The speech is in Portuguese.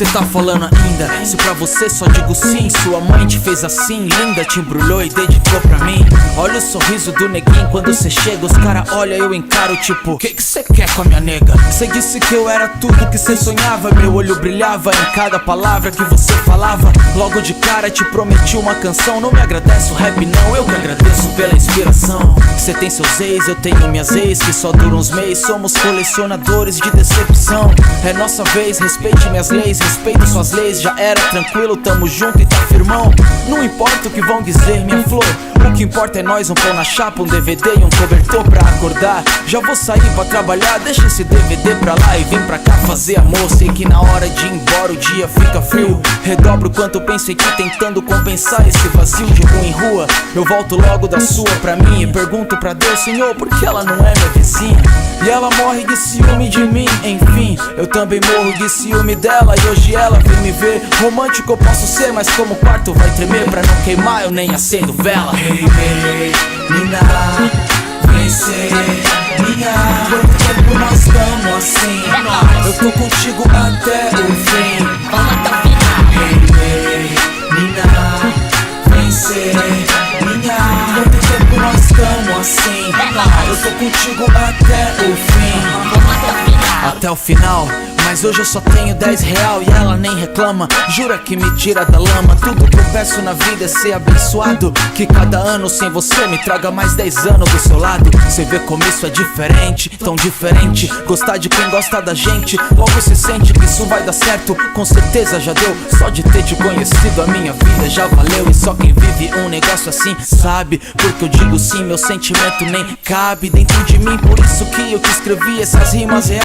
cê tá falando ainda? Se pra você só digo sim, sua mãe te fez assim, linda, te embrulhou e dedicou pra mim. Olha o sorriso do neguinho quando cê chega, os cara olha, eu encaro tipo, que cê quer com a minha nega? Cê disse que eu era tudo que cê sonhava, meu olho brilhava em cada palavra que você falava. Logo de cara te prometi uma canção, não me agradece o rap não, eu que agradeço pela inspiração. Cê tem seus ex, eu tenho minhas ex, que só duram uns meses, somos colecionadores de decepção. É nossa vez, respeite minhas leis, respeito suas leis, já era tranquilo, tamo junto e tá firmão. Não importa o que vão dizer, minha flor, o que importa é nós, um pão na chapa, um DVD e um cobertor pra acordar. Já vou sair pra trabalhar, deixa esse DVD pra lá e vem pra cá fazer amor. Sei que na hora de ir embora o dia fica frio, redobro o quanto penso em ti tentando compensar esse vazio de rua em rua. Eu volto logo da sua pra mim e pergunto pra Deus, Senhor, por que ela não é minha vizinha? E ela morre de ciúme de mim, enfim, eu também morro de ciúme dela. E hoje ela vem me ver, romântico eu posso ser, mas como o quarto vai tremer, pra não queimar eu nem acendo vela. Hey, hey, Nina, vem ser minha. Quanto tempo nós estamos assim? Eu tô contigo até o fim. Hey, hey, Nina, vem ser minha. Quanto tempo nós estamos assim? Eu tô contigo até o fim. Até o final, mas hoje eu só tenho 10 real e ela nem reclama. Jura que me tira da lama. Tudo que eu peço na vida é ser abençoado, que cada ano sem você me traga mais 10 anos do seu lado. Cê vê como isso é diferente, tão diferente. Gostar de quem gosta da gente, logo se sente que isso vai dar certo. Com certeza já deu, só de ter te conhecido a minha vida já valeu. E só quem vive um negócio assim sabe, porque eu digo sim, meu sentimento nem cabe dentro de mim. Por isso que eu te escrevi essas rimas reais.